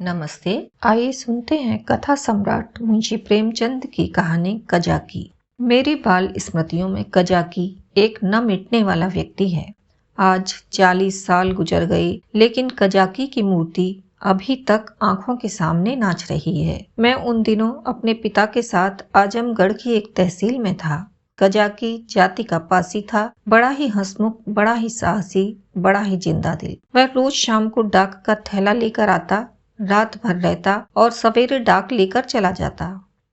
नमस्ते। आइए सुनते हैं कथा सम्राट मुंशी प्रेमचंद की कहानी कजाकी। मेरी बाल स्मृतियों में कजाकी एक न मिटने वाला व्यक्ति है। आज 40 साल गुजर गए, लेकिन कजाकी की मूर्ति अभी तक आंखों के सामने नाच रही है। मैं उन दिनों अपने पिता के साथ आजमगढ़ की एक तहसील में था। कजाकी जाति का पासी था, बड़ा ही हंसमुख, बड़ा ही साहसी, बड़ा ही जिंदा दिल। वह रोज शाम को डाक का थैला लेकर आता, रात भर रहता और सवेरे डाक लेकर चला जाता।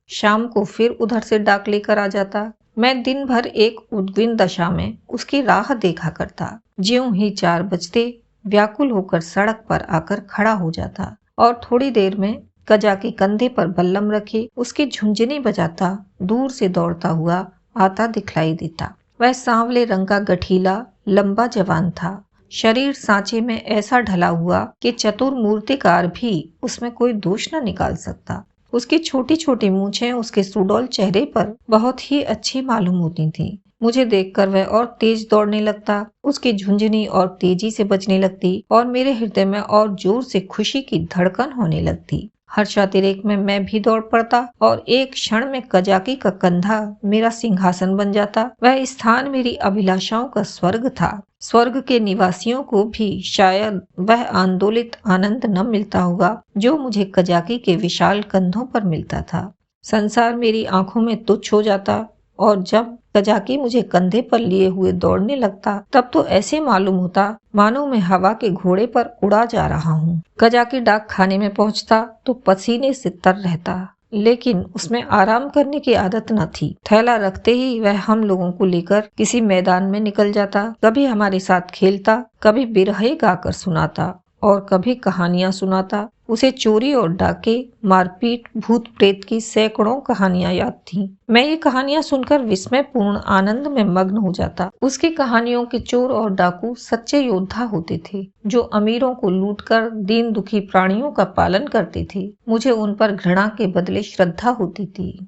शाम को फिर उधर से डाक लेकर आ जाता। मैं दिन भर एक उद्विग्न दशा में उसकी राह देखा करता। ज्यों ही 4 बजते व्याकुल होकर सड़क पर आकर खड़ा हो जाता और थोड़ी देर में कजा के कंधे पर बल्लम रखे उसकी झुंझुनी बजाता दूर से दौड़ता हुआ आता दिखलाई देता। वह सांवले रंग का गठीला लंबा जवान था। शरीर सांचे में ऐसा ढला हुआ कि चतुर मूर्तिकार भी उसमें कोई दोष न निकाल सकता। उसकी छोटी छोटी मूछें उसके सुडौल चेहरे पर बहुत ही अच्छी मालूम होती थीं। मुझे देखकर वह और तेज दौड़ने लगता, उसकी झुंझुनी और तेजी से बजने लगती और मेरे हृदय में और जोर से खुशी की धड़कन होने लगती। हर्षातिरेक में मैं भी दौड़ पड़ता और एक क्षण में कजाकी का कंधा मेरा सिंहासन बन जाता। वह स्थान मेरी अभिलाषाओं का स्वर्ग था। स्वर्ग के निवासियों को भी शायद वह आंदोलित आनंद न मिलता होगा जो मुझे कजाकी के विशाल कंधों पर मिलता था। संसार मेरी आंखों में तुच्छ हो जाता और जब कजाकी मुझे कंधे पर लिए हुए दौड़ने लगता तब तो ऐसे मालूम होता मानो मैं हवा के घोड़े पर उड़ा जा रहा हूँ। कजाकी डाक खाने में पहुँचता तो पसीने से तर रहता, लेकिन उसमें आराम करने की आदत न थी। थैला रखते ही वह हम लोगों को लेकर किसी मैदान में निकल जाता। कभी हमारे साथ खेलता, कभी बिरहे गाकर सुनाता और कभी कहानियां सुनाता। उसे चोरी और डाके, मारपीट, भूत प्रेत की सैकड़ों कहानियां याद थीं। मैं ये कहानियां सुनकर विस्मयपूर्ण आनंद में मग्न हो जाता। उसकी कहानियों के चोर और डाकू सच्चे योद्धा होते थे जो अमीरों को लूटकर दीन दुखी प्राणियों का पालन करते थे। मुझे उन पर घृणा के बदले श्रद्धा होती थी।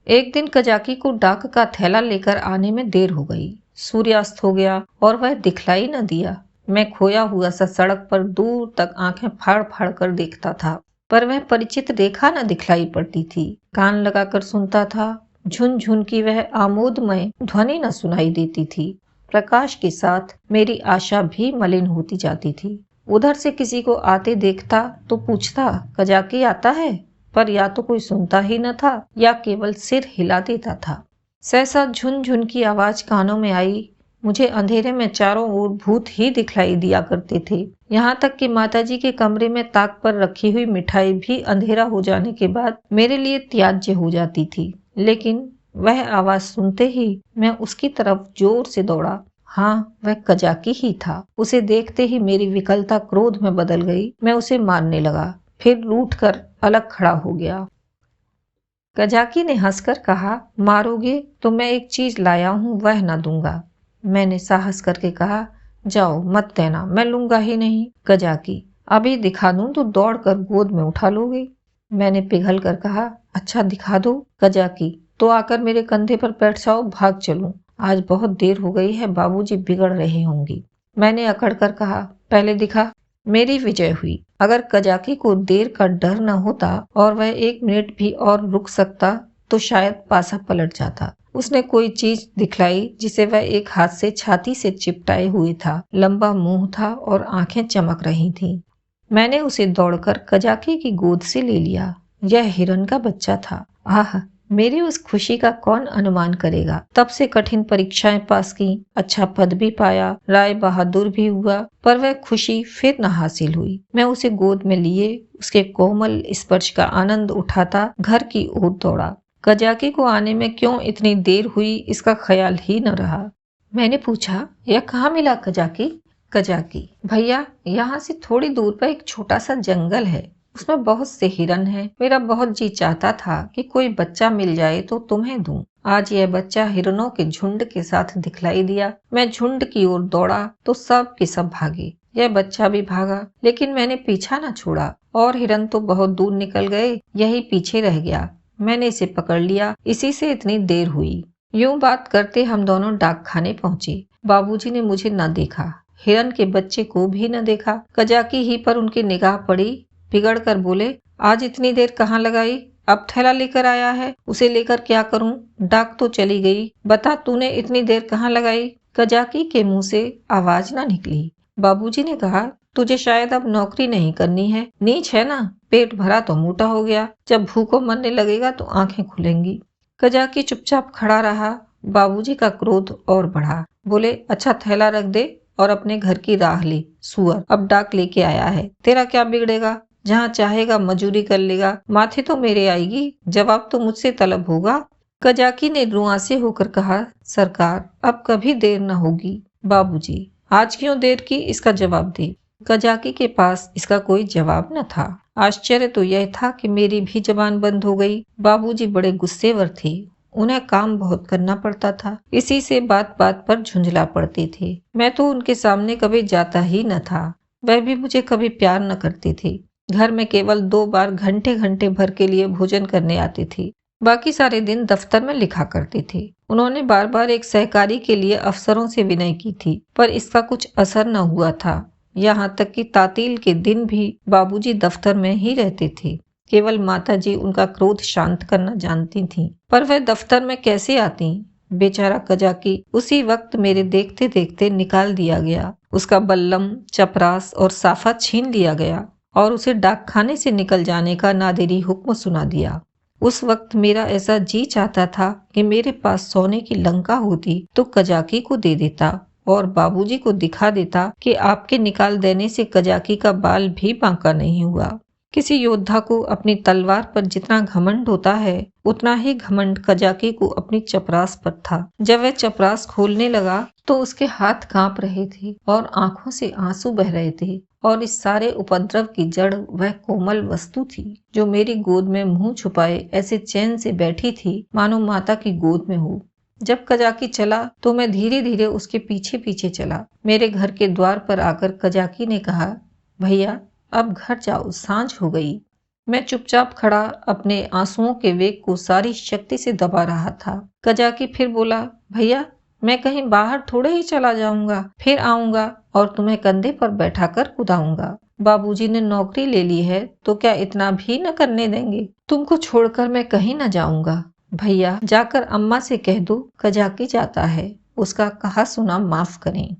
एक दिन कजाकी को डाक का थैला लेकर आने में देर हो गई। सूर्यास्त हो गया और वह दिखलाई न दिया। मैं खोया हुआ सा सड़क पर दूर तक आंखें फाड़ फाड़ कर देखता था, पर वह परिचित रेखा न दिखलाई पड़ती थी। कान लगाकर सुनता था, झुन की वह आमोदमय ध्वनि न सुनाई देती थी। प्रकाश के साथ मेरी आशा भी मलिन होती जाती थी। उधर से किसी को आते देखता तो पूछता, कजाकी आता है? पर या तो कोई सुनता ही न था या केवल सिर हिला देता था। सहसा झुन की आवाज कानों में आई। मुझे अंधेरे में चारों ओर भूत ही दिखलाई दिया करते थे। यहाँ तक कि माताजी के कमरे में ताक पर रखी हुई मिठाई भी अंधेरा हो जाने के बाद मेरे लिए त्याज्य हो जाती थी। लेकिन वह आवाज सुनते ही मैं उसकी तरफ जोर से दौड़ा। हाँ, वह कजाकी ही था। उसे देखते ही मेरी विकलता क्रोध में बदल गई। मैं उसे मारने लगा, फिर रूठकर अलग खड़ा हो गया। कजाकी ने हंसकर कहा, मारोगे तो मैं एक चीज लाया हूँ, वह न दूंगा। मैंने साहस करके कहा, जाओ मत देना, मैं लूंगा ही नहीं। कजाकी, अभी दिखा दूं तो दौड़कर गोद में उठा लोगे। मैंने पिघल कर कहा, अच्छा दिखा दो। कजाकी, तो आकर मेरे कंधे पर बैठ जाओ, भाग चलूं। आज बहुत देर हो गई है, बाबूजी बिगड़ रहे होंगे। मैंने अकड़ कर कहा, पहले दिखा। मेरी विजय हुई। अगर कजाकी को देर का डर न होता और वह 1 मिनट भी और रुक सकता तो शायद पासा पलट जाता। उसने कोई चीज दिखलाई जिसे वह एक हाथ से छाती से चिपटाए हुए था। लंबा मुंह था और आंखें चमक रही थीं। मैंने उसे दौड़कर कजाकी की गोद से ले लिया। यह हिरन का बच्चा था। आह, मेरी उस खुशी का कौन अनुमान करेगा। तब से कठिन परीक्षाएं पास की, अच्छा पद भी पाया, राय बहादुर भी हुआ, पर वह खुशी फिर न हासिल हुई। मैं उसे गोद में लिए उसके कोमल स्पर्श का आनंद उठाता घर की ओर दौड़ा। कजाकी को आने में क्यों इतनी देर हुई इसका ख्याल ही न रहा। मैंने पूछा, यह कहाँ मिला कजाकी? कजाकी, भैया, यहाँ से थोड़ी दूर पर एक छोटा सा जंगल है, उसमें बहुत से हिरन हैं। मेरा बहुत जी चाहता था कि कोई बच्चा मिल जाए तो तुम्हें दूं। आज यह बच्चा हिरनों के झुंड के साथ दिखलाई दिया। मैं झुंड की ओर दौड़ा तो सब के सब भागे। यह बच्चा भी भागा, लेकिन मैंने पीछा न छोड़ा और हिरन तो बहुत दूर निकल गए, यही पीछे रह गया। मैंने इसे पकड़ लिया, इसी से इतनी देर हुई। यूं बात करते हम दोनों डाक खाने पहुंचे। बाबूजी ने मुझे न देखा, हिरन के बच्चे को भी न देखा। कजाकी ही पर उनकी निगाह पड़ी बिगड़ कर बोले, आज इतनी देर कहाँ लगाई? अब थैला लेकर आया है, उसे लेकर क्या करूं? डाक तो चली गई, बता तूने इतनी देर कहाँ लगाई? कजाकी के मुंह से आवाज ना निकली। बाबूजी ने कहा, तुझे शायद अब नौकरी नहीं करनी है, नीच है ना, पेट भरा तो मोटा हो गया, जब भूखों मरने लगेगा तो आंखें खुलेंगी। कजाकी चुपचाप खड़ा रहा। बाबूजी का क्रोध और बढ़ा। बोले, अच्छा थैला रख दे और अपने घर की राह ले। सुअर, अब डाक लेके आया है, तेरा क्या बिगड़ेगा? जहाँ चाहेगा मजूरी कर लेगा, माथे तो मेरे आएगी, जवाब तो मुझसे तलब होगा। कजाकी ने रुआंसे होकर कहा, सरकार अब कभी देर न होगी। बाबूजी, आज क्यों देर की, इसका जवाब दे। कजाकी के पास इसका कोई जवाब न था। आश्चर्य तो यह था कि मेरी भी जबान बंद हो गई। बाबूजी बड़े गुस्सेवर थे, उन्हें काम बहुत करना पड़ता था, इसी से बात बात पर झुंझला पड़ते थे। मैं तो उनके सामने कभी जाता ही न था। वह भी मुझे कभी प्यार न करते थे। घर में केवल 2 बार घंटे घंटे भर के लिए भोजन करने आते थे, बाकी सारे दिन दफ्तर में लिखा करते थे। उन्होंने बार बार एक सहकारी के लिए अफसरों से विनय की थी, पर इसका कुछ असर न हुआ था। यहाँ तक कि तातील के दिन भी बाबूजी दफ्तर में ही रहते थे। केवल माताजी उनका क्रोध शांत करना जानती थीं, पर वह दफ्तर में कैसे आती? बेचारा कजाकी उसी वक्त मेरे देखते देखते निकाल दिया गया। उसका बल्लम, चपरास और साफा छीन लिया गया और उसे डाकखाने से निकल जाने का नादिरी हुक्म सुना दिया। उस वक्त मेरा ऐसा जी चाहता था कि मेरे पास सोने की लंका होती तो कजाकी को दे देता और बाबूजी को दिखा देता कि आपके निकाल देने से कजाकी का बाल भी बांका नहीं हुआ। किसी योद्धा को अपनी तलवार पर जितना घमंड होता है, उतना ही घमंड कजाकी को अपनी चपरास पर था। जब वह चपरास खोलने लगा तो उसके हाथ कांप रहे थे और आंखों से आंसू बह रहे थे, और इस सारे उपद्रव की जड़ वह कोमल वस्तु थी जो मेरी गोद में मुंह छुपाए ऐसे चैन से बैठी थी मानो माता की गोद में हो। जब कजाकी चला तो मैं धीरे धीरे उसके पीछे पीछे चला। मेरे घर के द्वार पर आकर कजाकी ने कहा, भैया अब घर जाओ, सांझ हो गई। मैं चुपचाप खड़ा अपने आंसुओं के वेग को सारी शक्ति से दबा रहा था। कजाकी फिर बोला, भैया मैं कहीं बाहर थोड़े ही चला जाऊंगा, फिर आऊंगा और तुम्हें कंधे पर बैठाकर कुदाऊंगा। बाबूजी ने नौकरी ले ली है तो क्या इतना भी न करने देंगे? तुमको छोड़कर मैं कहीं न जाऊंगा। भैया जाकर अम्मा से कह दो कजाकी जाता है, उसका कहा सुना माफ करें।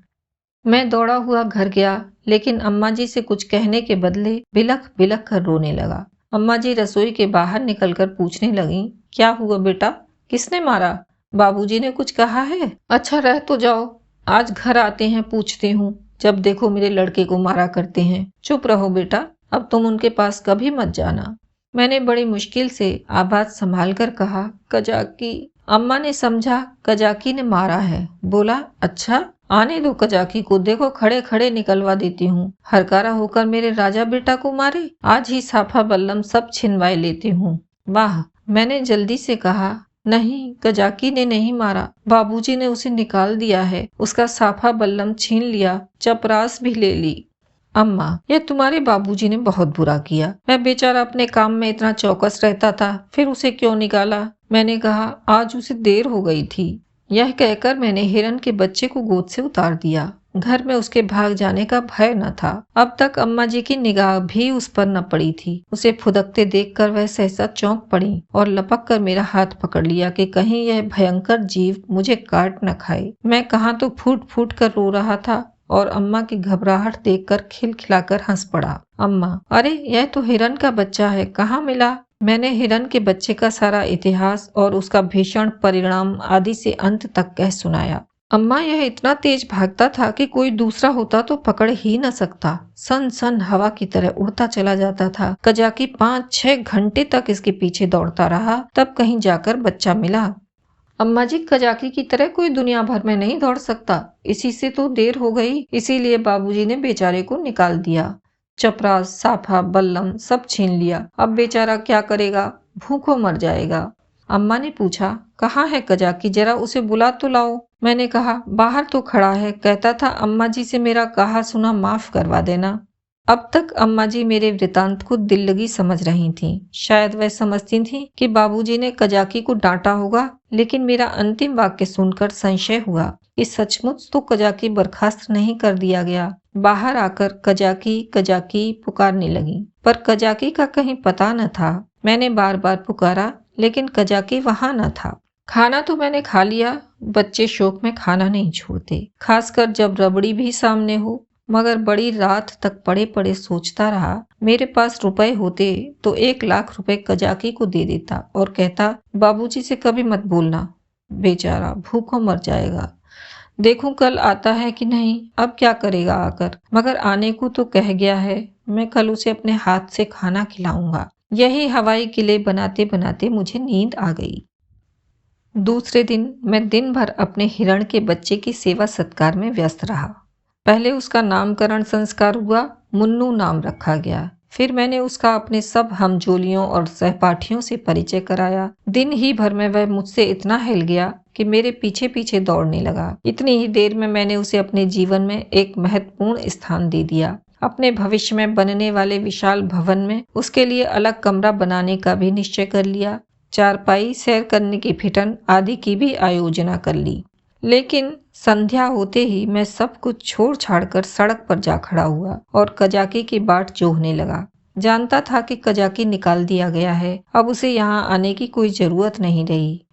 मैं दौड़ा हुआ घर गया, लेकिन अम्मा जी से कुछ कहने के बदले बिलख बिलख कर रोने लगा। अम्मा जी रसोई के बाहर निकलकर पूछने लगी, क्या हुआ बेटा, किसने मारा? बाबूजी ने कुछ कहा है? अच्छा रह तो जाओ, आज घर आते हैं पूछती हूँ, जब देखो मेरे लड़के को मारा करते हैं। चुप रहो बेटा, अब तुम उनके पास कभी मत जाना। मैंने बड़ी मुश्किल से आवाज संभाल कर कहा, कजाकी। अम्मा ने समझा कजाकी ने मारा है। बोला, अच्छा आने दो कजाकी को, देखो खड़े खड़े निकलवा देती हूँ। हरकारा होकर मेरे राजा बेटा को मारे, आज ही साफा बल्लम सब छिनवाए लेती हूँ। वाह, मैंने जल्दी से कहा, नहीं कजाकी ने नहीं मारा, बाबूजी ने उसे निकाल दिया है, उसका साफा बल्लम छीन लिया, चपरास भी ले ली। अम्मा, यह तुम्हारे बाबूजी ने बहुत बुरा किया। मैं बेचारा अपने काम में इतना चौकस रहता था, फिर उसे क्यों निकाला? मैंने कहा, आज उसे देर हो गई थी। यह कहकर मैंने हिरन के बच्चे को गोद से उतार दिया। घर में उसके भाग जाने का भय न था। अब तक अम्मा जी की निगाह भी उस पर न पड़ी थी। उसे फुदकते देखकर वह सहसा चौंक पड़ी और लपक कर मेरा हाथ पकड़ लिया कि कहीं यह भयंकर जीव मुझे काट न खाए। मैं कहाँ तो फूट फूट कर रो रहा था और अम्मा की घबराहट देखकर खिलखिलाकर हंस पड़ा। अम्मा, अरे यह तो हिरन का बच्चा है, कहाँ मिला? मैंने हिरन के बच्चे का सारा इतिहास और उसका भीषण परिणाम आदि से अंत तक कह सुनाया। अम्मा, यह इतना तेज भागता था कि कोई दूसरा होता तो पकड़ ही न सकता। सन सन हवा की तरह उड़ता चला जाता था। कजाकी 5-6 घंटे तक इसके पीछे दौड़ता रहा, तब कहीं जाकर बच्चा मिला। अम्मा जी, कजाकी की तरह कोई दुनिया भर में नहीं दौड़ सकता, इसी से तो देर हो गई, इसीलिए बाबूजी ने बेचारे को निकाल दिया। चपरास, साफा, बल्लम सब छीन लिया। अब बेचारा क्या करेगा? भूखों मर जाएगा। अम्मा ने पूछा, कहाँ है कजाकी, जरा उसे बुला तो लाओ। मैंने कहा, बाहर तो खड़ा है, कहता था अम्मा जी से मेरा कहा सुना माफ करवा देना। अब तक अम्मा जी मेरे वृतांत को दिल लगी समझ रही थीं। शायद वह समझती थीं कि बाबूजी ने कजाकी को डांटा होगा, लेकिन मेरा अंतिम वाक्य सुनकर संशय हुआ। कि सचमुच तो कजाकी बर्खास्त नहीं कर दिया गया। बाहर आकर कजाकी कजाकी पुकारने लगी, पर कजाकी का कहीं पता न था। मैंने बार बार पुकारा, लेकिन कजाकी वहां न था। खाना तो मैंने खा लिया, बच्चे शौक में खाना नहीं छोड़ते, खासकर जब रबड़ी भी सामने हो। मगर बड़ी रात तक पड़े पड़े सोचता रहा। मेरे पास रुपए होते तो 1 लाख रुपए कजाकी को दे देता और कहता, बाबूजी से कभी मत बोलना, बेचारा भूखों मर जाएगा। देखूं कल आता है कि नहीं, अब क्या करेगा आकर। मगर आने को तो कह गया है, मैं कल उसे अपने हाथ से खाना खिलाऊंगा। यही हवाई किले बनाते बनाते मुझे नींद आ गई। दूसरे दिन मैं दिन भर अपने हिरण के बच्चे की सेवा सत्कार में व्यस्त रहा। पहले उसका नामकरण संस्कार हुआ, मुन्नू नाम रखा गया। फिर मैंने उसका अपने सब हमजोलियों और सहपाठियों से परिचय कराया। दिन ही भर में वह मुझसे इतना हिल गया कि मेरे पीछे पीछे दौड़ने लगा। इतनी ही देर में मैंने उसे अपने जीवन में एक महत्वपूर्ण स्थान दे दिया। अपने भविष्य में बनने वाले विशाल भवन में उसके लिए अलग कमरा बनाने का भी निश्चय कर लिया। चारपाई, सैर करने की फिटन आदि की भी आयोजना कर ली। लेकिन संध्या होते ही मैं सब कुछ छोड़ छाड़ कर सड़क पर जा खड़ा हुआ और कजाकी की बाट जोहने लगा। जानता था कि कजाकी निकाल दिया गया है, अब उसे यहाँ आने की कोई जरूरत नहीं रही।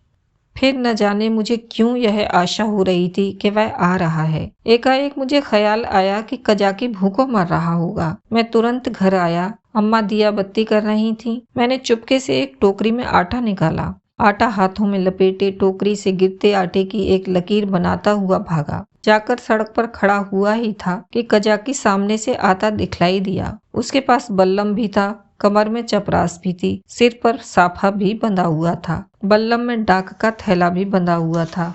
फिर न जाने मुझे क्यों यह आशा हो रही थी कि वह आ रहा है। एकाएक मुझे ख्याल आया कि कजाकी भूखों मर रहा होगा। मैं तुरंत घर आया। अम्मा दिया बत्ती कर रही थीं। मैंने चुपके से एक टोकरी में आटा निकाला। आटा हाथों में लपेटे टोकरी से गिरते आटे की एक लकीर बनाता हुआ भागा। जाकर सड़क पर खड़ा हुआ ही था कि कजाकी सामने से आता दिखलाई दिया। उसके पास बल्लम भी था, कमर में चपरास भी थी, सिर पर साफा भी बंधा हुआ था, बल्लम में डाक का थैला भी बंधा हुआ था।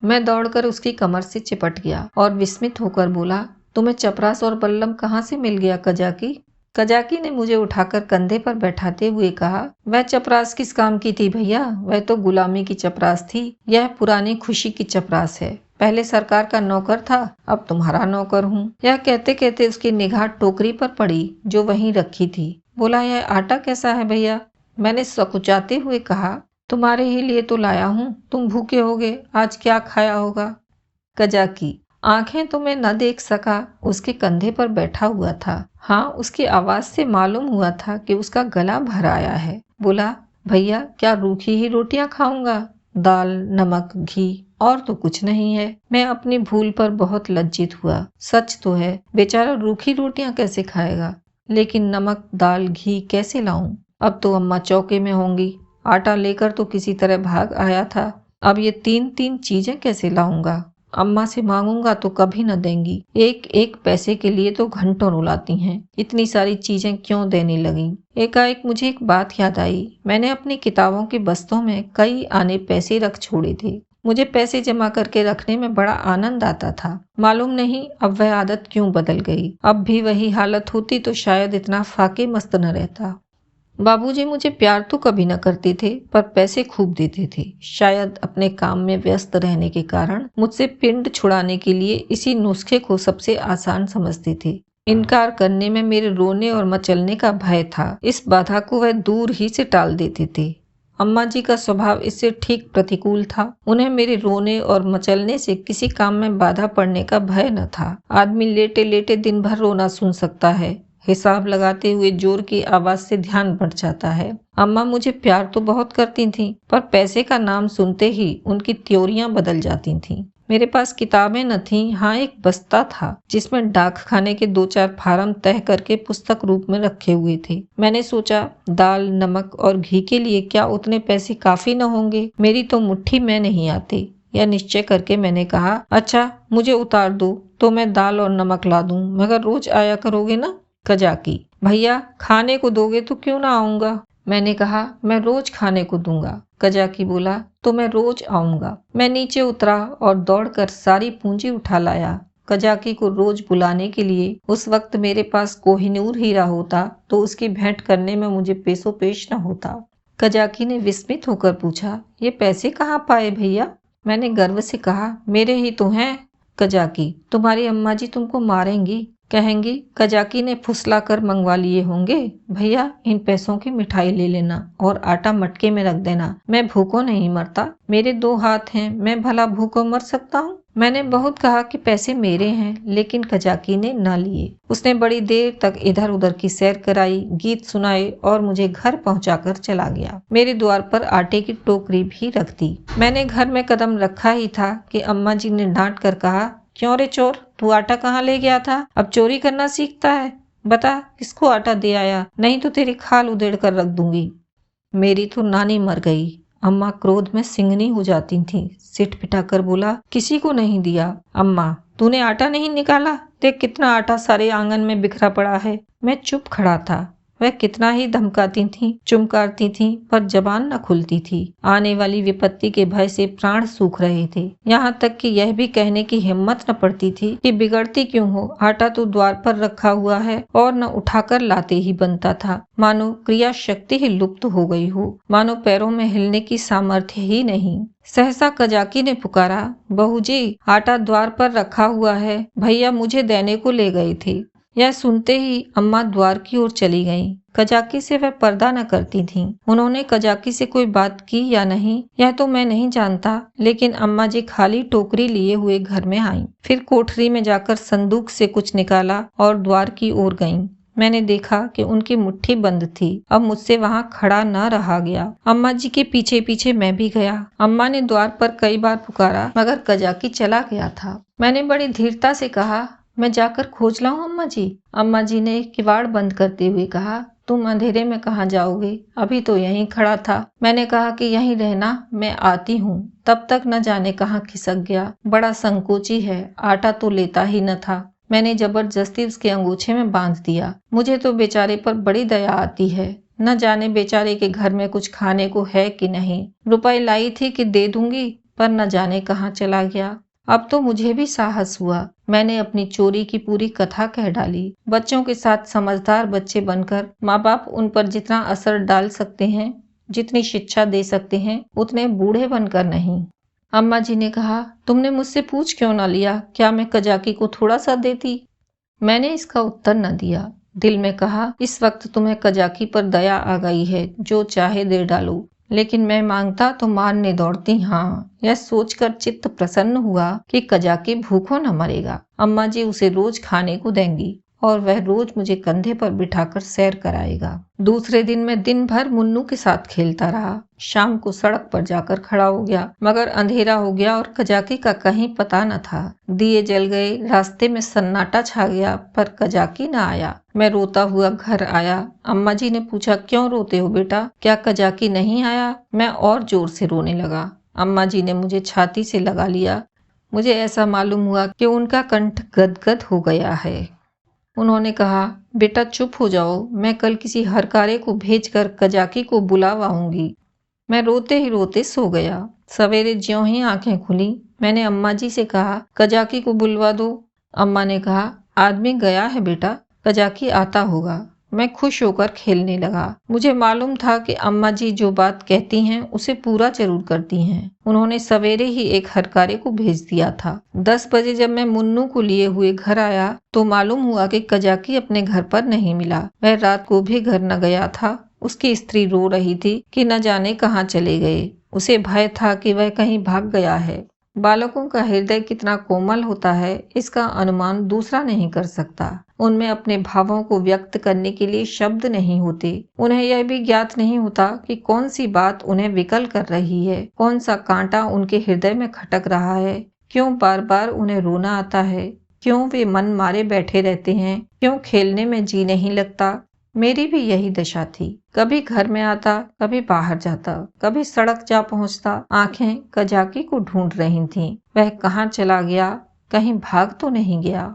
मैं दौड़कर उसकी कमर से चिपट गया और विस्मित होकर बोला, तुम्हें चपरास और बल्लम कहाँ से मिल गया कजाकी? कजाकी ने मुझे उठाकर कंधे पर बैठाते हुए कहा, वह चपरास किस काम की थी भैया? वह तो गुलामी की चपरास थी। यह पुरानी खुशी की चपरास है। पहले सरकार का नौकर था, अब तुम्हारा नौकर हूँ। यह कहते कहते उसकी निगाह टोकरी पर पड़ी जो वहीं रखी थी। बोला, यह आटा कैसा है भैया? मैंने सकुचाते हुए कहा, तुम्हारे ही लिए तो लाया हूँ, तुम भूखे होगे, आज क्या खाया होगा? कजाकी आंखें तो मैं न देख सका, उसके कंधे पर बैठा हुआ था। हाँ, उसकी आवाज से मालूम हुआ था कि उसका गला भर आया है। बोला, भैया क्या रूखी ही रोटियां खाऊंगा? दाल, नमक, घी और तो कुछ नहीं है। मैं अपनी भूल पर बहुत लज्जित हुआ। सच तो है, बेचारा रूखी रोटियां कैसे खाएगा, लेकिन नमक, दाल, घी कैसे लाऊं? अब तो अम्मा चौके में होंगी। आटा लेकर तो किसी तरह भाग आया था, अब ये तीन तीन चीजें कैसे लाऊंगा? अम्मा से मांगूंगा तो कभी न देंगी। एक एक पैसे के लिए तो घंटों रुलाती हैं। इतनी सारी चीजें क्यों देने लगी? एकाएक मुझे एक बात याद आई। मैंने अपनी किताबों के बस्तों में कई आने पैसे रख छोड़े थे। मुझे पैसे जमा करके रखने में बड़ा आनंद आता था। मालूम नहीं अब वह आदत क्यों बदल गई। अब भी वही हालत होती तो शायद इतना फाके मस्त न रहता। बाबूजी मुझे प्यार तो कभी न करते थे, पर पैसे खूब देते थे। शायद अपने काम में व्यस्त रहने के कारण मुझसे पिंड छुड़ाने के लिए इसी नुस्खे को सबसे आसान समझते थे। इनकार करने में मेरे रोने और मचलने का भय था। इस बाधा को वह दूर ही से टाल देते थे। अम्मा जी का स्वभाव इससे ठीक प्रतिकूल था। उन्हें मेरे रोने और मचलने से किसी काम में बाधा पड़ने का भय न था। आदमी लेटे लेटे दिन भर रोना सुन सकता है। हिसाब लगाते हुए जोर की आवाज से ध्यान बढ़ जाता है। अम्मा मुझे प्यार तो बहुत करती थीं, पर पैसे का नाम सुनते ही उनकी त्योरियां बदल जाती थीं। मेरे पास किताबें न थीं, हाँ एक बस्ता था जिसमें डाक खाने के 2-4 फार्म तय करके पुस्तक रूप में रखे हुए थे। मैंने सोचा, दाल, नमक और घी के लिए क्या उतने पैसे काफी न होंगे? मेरी तो मुट्ठी में नहीं आती। यह निश्चय करके मैंने कहा, अच्छा मुझे उतार दो तो मैं दाल और नमक ला दूं, मगर रोज आया करोगे ना? कजाकी, भैया खाने को दोगे तो क्यों ना आऊंगा? मैंने कहा, मैं रोज खाने को दूंगा। कजाकी बोला, तो मैं रोज आऊंगा। मैं नीचे उतरा और दौड़कर सारी पूंजी उठा लाया। कजाकी को रोज बुलाने के लिए उस वक्त मेरे पास कोहिनूर हीरा होता तो उसकी भेंट करने में मुझे पेशो पेश न होता। कजाकी ने विस्मित होकर पूछा, ये पैसे कहाँ पाए भैया? मैंने गर्व से कहा, मेरे ही तो हैं। कजाकी, तुम्हारी अम्मा जी तुमको मारेंगी, कहेंगी कजाकी ने फुसला कर मंगवा लिए होंगे। भैया इन पैसों की मिठाई ले लेना और आटा मटके में रख देना। मैं भूखों नहीं मरता, मेरे 2 हाथ हैं, मैं भला भूखों मर सकता हूँ? मैंने बहुत कहा कि पैसे मेरे हैं, लेकिन कजाकी ने न लिए। उसने बड़ी देर तक इधर उधर की सैर कराई, गीत सुनाए और मुझे घर पहुंचाकर चला गया। मेरे द्वार पर आटे की टोकरी भी रख दी। मैंने घर में कदम रखा ही था कि अम्मा जी ने डांट कर कहा, क्यों रे चोर, तू आटा कहाँ ले गया था? अब चोरी करना सीखता है? बता किसको आटा दे आया, नहीं तो तेरी खाल उधेड़ कर रख दूंगी। मेरी तो नानी मर गई। अम्मा क्रोध में सिंगनी हो जाती थी। सिट पिटाकर बोला, किसी को नहीं दिया। अम्मा, तूने आटा नहीं निकाला? देख कितना आटा सारे आंगन में बिखरा पड़ा है। मैं चुप खड़ा था। वह कितना ही धमकाती थीं, चुमकारती थीं, पर जबान न खुलती थी। आने वाली विपत्ति के भय से प्राण सूख रहे थे। यहाँ तक कि यह भी कहने की हिम्मत न पड़ती थी कि बिगड़ती क्यों हो, आटा तो द्वार पर रखा हुआ है और न उठाकर लाते ही बनता था। मानो क्रिया शक्ति ही लुप्त हो गई हो, मानो पैरों में हिलने की सामर्थ्य ही नहीं। सहसा कजाकी ने पुकारा, बहू जी, आटा द्वार पर रखा हुआ है, भैया मुझे देने को ले गए थे। यह सुनते ही अम्मा द्वार की ओर चली गईं। कजाकी से वह पर्दा न करती थीं। उन्होंने कजाकी से कोई बात की या नहीं, यह तो मैं नहीं जानता, लेकिन अम्मा जी खाली टोकरी लिए हुए घर में आईं। फिर कोठरी में जाकर संदूक से कुछ निकाला और द्वार की ओर गईं। मैंने देखा कि उनकी मुट्ठी बंद थी। अब मुझसे वहां खड़ा न रहा गया। अम्मा जी के पीछे पीछे मैं भी गया। अम्मा ने द्वार पर कई बार पुकारा, मगर कजाकी चला गया था। मैंने बड़ी धीरता से कहा, मैं जाकर खोज लाऊं अम्मा जी? अम्मा जी ने किवाड़ बंद करते हुए कहा, तुम अंधेरे में कहाँ जाओगे? अभी तो यहीं खड़ा था। मैंने कहा कि यहीं रहना, मैं आती हूँ। तब तक न जाने कहाँ खिसक गया। बड़ा संकोची है, आटा तो लेता ही न था। मैंने जबरदस्ती उसके अंगूछे में बांध दिया। मुझे तो बेचारे पर बड़ी दया आती है। न जाने बेचारे के घर में कुछ खाने को है कि नहीं। रुपए लाई थी कि दे दूंगी, पर न जाने कहाँ चला गया। अब तो मुझे भी साहस हुआ। मैंने अपनी चोरी की पूरी कथा कह डाली। बच्चों के साथ समझदार बच्चे बनकर माँ बाप उन पर जितना असर डाल सकते हैं, जितनी शिक्षा दे सकते हैं, उतने बूढ़े बनकर नहीं। अम्मा जी ने कहा, तुमने मुझसे पूछ क्यों ना लिया? क्या मैं कजाकी को थोड़ा सा देती? मैंने इसका उत्तर न दिया। दिल में कहा, इस वक्त तुम्हें कजाकी पर दया आ गई है, जो चाहे दे डालो। लेकिन मैं मांगता तो मारने दौड़ती। हाँ, यह सोचकर चित्त प्रसन्न हुआ कि कजाकी भूखों न मरेगा। अम्मा जी उसे रोज खाने को देंगी और वह रोज मुझे कंधे पर बिठाकर सैर कराएगा। दूसरे दिन मैं दिन भर मुन्नू के साथ खेलता रहा। शाम को सड़क पर जाकर खड़ा हो गया, मगर अंधेरा हो गया और कजाकी का कहीं पता न था। दिए जल गए, रास्ते में सन्नाटा छा गया, पर कजाकी न आया। मैं रोता हुआ घर आया। अम्मा जी ने पूछा, क्यों रोते हो बेटा? क्या कजाकी नहीं आया? मैं और जोर से रोने लगा। अम्मा जी ने मुझे छाती से लगा लिया। मुझे ऐसा मालूम हुआ कि उनका कंठ गदगद हो गया है। उन्होंने कहा, बेटा चुप हो जाओ, मैं कल किसी हरकारे को भेजकर कजाकी को बुलावाऊंगी। मैं रोते ही रोते सो गया। सवेरे ज्यों ही आंखें खुली, मैंने अम्मा जी से कहा, कजाकी को बुलवा दो। अम्मा ने कहा, आदमी गया है बेटा, कजाकी आता होगा। मैं खुश होकर खेलने लगा। मुझे मालूम था कि अम्मा जी जो बात कहती हैं उसे पूरा जरूर करती हैं। उन्होंने सवेरे ही एक हरकारे को भेज दिया था। 10 बजे जब मैं मुन्नू को लिए हुए घर आया तो मालूम हुआ कि कजाकी अपने घर पर नहीं मिला। वह रात को भी घर न गया था। उसकी स्त्री रो रही थी कि न जाने कहाँ चले गए। उसे भय था कि वह कहीं भाग गया है। बालकों का हृदय कितना कोमल होता है, इसका अनुमान दूसरा नहीं कर सकता। उनमें अपने भावों को व्यक्त करने के लिए शब्द नहीं होते। उन्हें यह भी ज्ञात नहीं होता कि कौन सी बात उन्हें विकल कर रही है, कौन सा कांटा उनके हृदय में खटक रहा है, क्यों बार बार उन्हें रोना आता है, क्यों वे मन मारे बैठे रहते हैं, क्यों खेलने में जी नहीं लगता। मेरी भी यही दशा थी। कभी घर में आता, कभी बाहर जाता, कभी सड़क जा पहुंचता। आंखें कजाकी को ढूंढ रही थीं। वह कहाँ चला गया? कहीं भाग तो नहीं गया?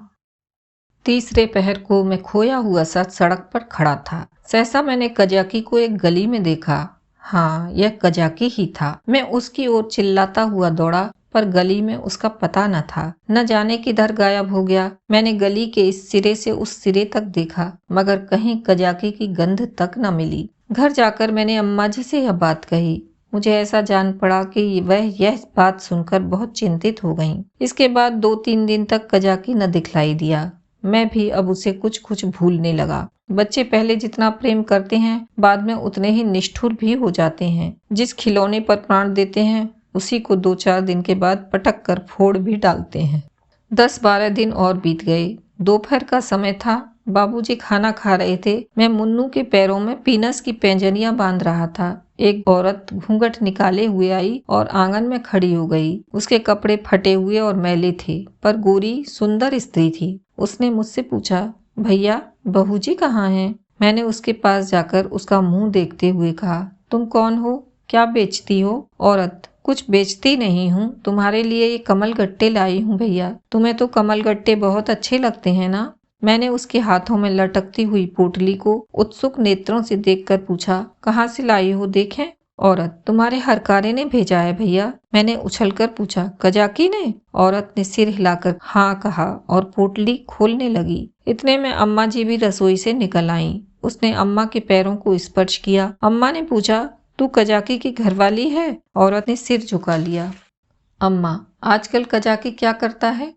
तीसरे पहर को मैं खोया हुआ सा सड़क पर खड़ा था। सहसा मैंने कजाकी को एक गली में देखा। हाँ, यह कजाकी ही था। मैं उसकी ओर चिल्लाता हुआ दौड़ा, पर गली में उसका पता न था। न जाने किधर गायब हो गया। मैंने गली के इस सिरे से उस सिरे तक देखा, मगर कहीं कजाकी की गंध तक न मिली। घर जाकर मैंने अम्मा जी से यह बात कही। मुझे ऐसा जान पड़ा कि वह यह बात सुनकर बहुत चिंतित हो गईं। इसके बाद 2-3 दिन तक कजाकी न दिखलाई दिया। मैं भी अब उसे कुछ कुछ भूलने लगा। बच्चे पहले जितना प्रेम करते हैं, बाद में उतने ही निष्ठुर भी हो जाते हैं। जिस खिलौने पर प्राण देते हैं उसी को 2-4 दिन के बाद पटक कर फोड़ भी डालते हैं। 10-12 दिन और बीत गए। दोपहर का समय था। बाबूजी खाना खा रहे थे। मैं मुन्नू के पैरों में पीनस की पैंजनियां बांध रहा था। एक औरत घूंघट निकाले हुए आई और आंगन में खड़ी हो गई। उसके कपड़े फटे हुए और मैले थे, पर गोरी सुंदर स्त्री थी। उसने मुझसे पूछा, भैया बहू जी कहाँ हैं? मैंने उसके पास जाकर उसका मुंह देखते हुए कहा, तुम कौन हो? क्या बेचती हो? औरत, कुछ बेचती नहीं हूँ, तुम्हारे लिए ये कमल गट्टे लाई हूँ भैया। तुम्हें तो कमल गट्टे बहुत अच्छे लगते हैं ना? मैंने उसके हाथों में लटकती हुई पोटली को उत्सुक नेत्रों से देखकर पूछा, कहाँ से लाई हो देखें? औरत, तुम्हारे हरकारे ने भेजा है भैया। मैंने उछलकर पूछा, कजाकी ने? औरत ने सिर हिलाकर हाँ कहा और पोटली खोलने लगी। इतने में अम्मा जी भी रसोई से निकल आईं। उसने अम्मा के पैरों को स्पर्श किया। अम्मा ने पूछा, तू कजाकी की घरवाली है? औरत ने सिर झुका लिया। अम्मा, आजकल कजाकी क्या करता है?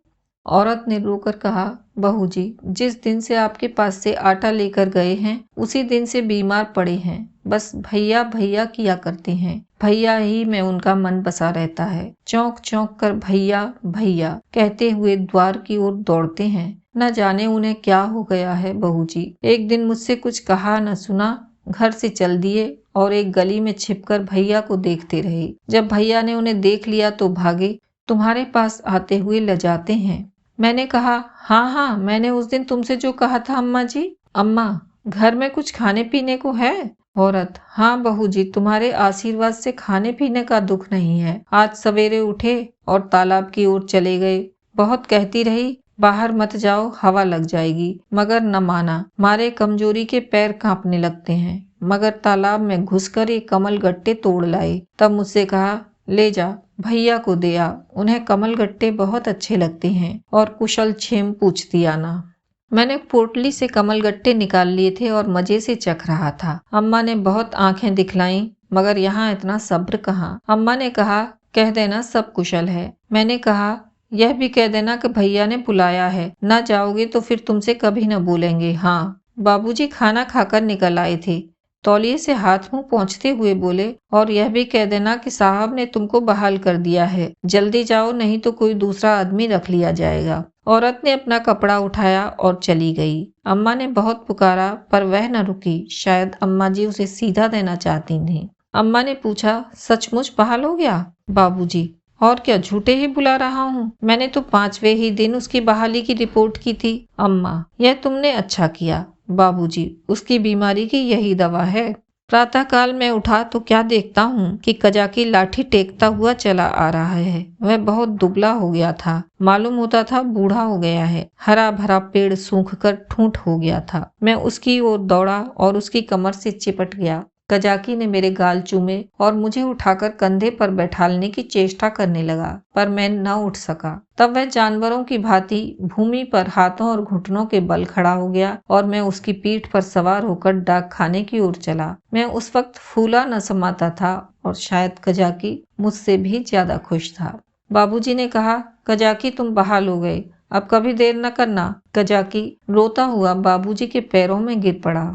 औरत ने रोकर कहा, बहू जी, जिस दिन से आपके पास से आटा लेकर गए हैं उसी दिन से बीमार पड़े हैं। बस भैया भैया किया करते हैं। भैया ही में उनका मन बसा रहता है। चौंक चौंक कर भैया भैया कहते हुए द्वार की ओर दौड़ते हैं। न जाने उन्हें क्या हो गया है बहू जी। एक दिन मुझसे कुछ कहा न सुना, घर से चल दिए और एक गली में छिपकर भैया को देखते रहे। जब भैया ने उन्हें देख लिया तो भागे। तुम्हारे पास आते हुए लजाते हैं। मैंने कहा, हाँ हाँ, मैंने उस दिन तुमसे जो कहा था अम्मा जी। अम्मा, घर में कुछ खाने पीने को है? औरत, हाँ बहू जी, तुम्हारे आशीर्वाद से खाने पीने का दुख नहीं है। आज सवेरे उठे और तालाब की ओर चले गए। बहुत कहती रही, बाहर मत जाओ, हवा लग जाएगी, मगर न माना। मारे कमजोरी के पैर कांपने लगते हैं। मगर तालाब में घुसकर ये कमल गट्टे तोड़ लाए। तब मुझसे कहा, ले जा, भैया को दे आ, उन्हें कमल गट्टे बहुत अच्छे लगते हैं। और कुशल क्षेम पूछती आना। मैंने पोटली से कमल गट्टे निकाल लिए थे और मजे से चख रहा था। अम्मा ने बहुत आंखें दिखलाईं, मगर यहाँ इतना सब्र कहाँ। अम्मा ने कहा, कह देना सब कुशल है। मैंने कहा, यह भी कह देना कि भैया ने बुलाया है। न जाओगे तो फिर तुमसे कभी न बोलेंगे। हाँ, बाबूजी खाना खाकर निकल आए थे। तौलिए से हाथ मुंह पोंछते हुए बोले, और यह भी कह देना कि साहब ने तुमको बहाल कर दिया है। जल्दी जाओ, नहीं तो कोई दूसरा आदमी रख लिया जाएगा। औरत ने अपना कपड़ा उठाया और चली गई। अम्मा ने बहुत पुकारा पर वह न रुकी। शायद अम्मा जी उसे सीधा देना चाहती थीं। अम्मा ने पूछा, सचमुच बहाल हो गया? बाबूजी, और क्या झूठे ही बुला रहा हूँ? मैंने तो 5वें ही दिन उसकी बहाली की रिपोर्ट की थी। अम्मा, यह तुमने अच्छा किया। बाबूजी, उसकी बीमारी की यही दवा है। प्रातःकाल में उठा तो क्या देखता हूँ कि कजाकी लाठी टेकता हुआ चला आ रहा है। वह बहुत दुबला हो गया था। मालूम होता था बूढ़ा हो गया है। हरा भरा पेड़ सूख कर ठूंठ हो गया था। मैं उसकी ओर दौड़ा और उसकी कमर से चिपट गया। कजाकी ने मेरे गाल चूमे और मुझे उठाकर कंधे पर बैठालने की चेष्टा करने लगा, पर मैं न उठ सका। तब वह जानवरों की भांति भूमि पर हाथों और घुटनों के बल खड़ा हो गया और मैं उसकी पीठ पर सवार होकर डाक खाने की ओर चला। मैं उस वक्त फूला न समाता था और शायद कजाकी मुझसे भी ज्यादा खुश था। बाबूजी ने कहा, कजाकी तुम बहाल हो गए, अब कभी देर न करना। कजाकी रोता हुआ बाबूजी के पैरों में गिर पड़ा।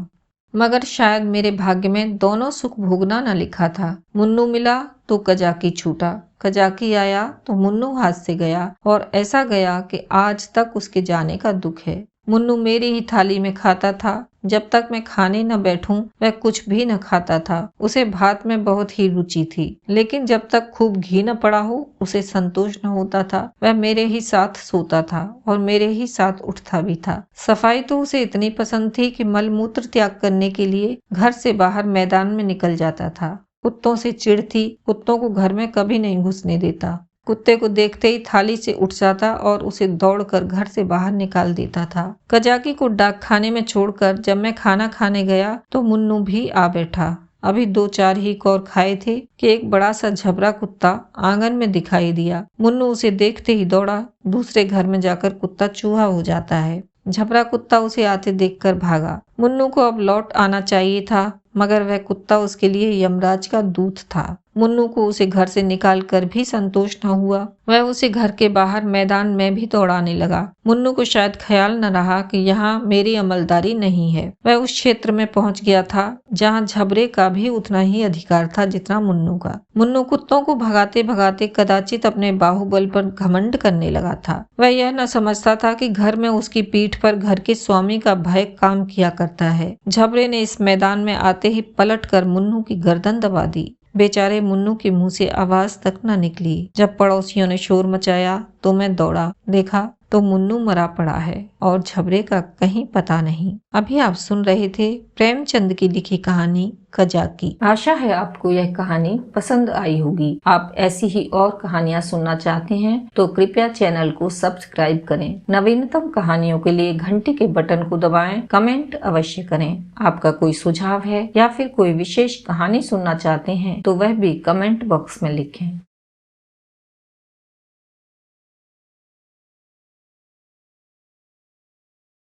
मगर शायद मेरे भाग्य में दोनों सुख भोगना न लिखा था। मुन्नू मिला तो कजाकी छूटा, कजाकी आया तो मुन्नू हाथ से गया, और ऐसा गया कि आज तक उसके जाने का दुख है। मुन्नू मेरी ही थाली में खाता था। जब तक मैं खाने न बैठूं वह कुछ भी न खाता था। उसे भात में बहुत ही रुचि थी, लेकिन जब तक खूब घी न पड़ा हो उसे संतोष न होता था। वह मेरे ही साथ सोता था और मेरे ही साथ उठता भी था। सफाई तो उसे इतनी पसंद थी कि मलमूत्र त्याग करने के लिए घर से बाहर मैदान में निकल जाता था। कुत्तों से चिढ़ थी, कुत्तों को घर में कभी नहीं घुसने देता। कुत्ते को देखते ही थाली से उठ जाता और उसे दौड़कर घर से बाहर निकाल देता था। कजाकी को डाक खाने में छोड़कर जब मैं खाना खाने गया तो मुन्नू भी आ बैठा। अभी 2-4 ही कौर खाए थे कि एक बड़ा सा झबरा कुत्ता आंगन में दिखाई दिया। मुन्नू उसे देखते ही दौड़ा। दूसरे घर में जाकर कुत्ता चूहा हो जाता है। झबरा कुत्ता उसे आते देखकर भागा। मुन्नू को अब लौट आना चाहिए था, मगर वह कुत्ता उसके लिए यमराज का दूत था। मुन्नू को उसे घर से निकाल कर भी संतोष न हुआ। वह उसे घर के बाहर मैदान में भी दौड़ाने लगा। मुन्नू को शायद ख्याल न रहा कि यहाँ मेरी अमलदारी नहीं है। वह उस क्षेत्र में पहुंच गया था जहाँ झबरे का भी उतना ही अधिकार था जितना मुन्नू का। मुन्नू कुत्तों को भगाते भगाते कदाचित अपने बाहुबल पर घमंड करने लगा था। वह यह न समझता था कि घर में उसकी पीठ पर घर के स्वामी का भय काम किया करता है। झबरे ने इस मैदान में आते ही पलट कर मुन्नू की गर्दन दबा दी। बेचारे मुन्नू के मुंह से आवाज तक न निकली। जब पड़ोसियों ने शोर मचाया तो मैं दौड़ा, देखा तो मुन्नू मरा पड़ा है और झबरे का कहीं पता नहीं। अभी आप सुन रहे थे प्रेमचंद की लिखी कहानी कजाकी। आशा है आपको यह कहानी पसंद आई होगी। आप ऐसी ही और कहानियाँ सुनना चाहते हैं तो कृपया चैनल को सब्सक्राइब करें। नवीनतम कहानियों के लिए घंटी के बटन को दबाएं। कमेंट अवश्य करें। आपका कोई सुझाव है या फिर कोई विशेष कहानी सुनना चाहते हैं तो वह भी कमेंट बॉक्स में लिखें।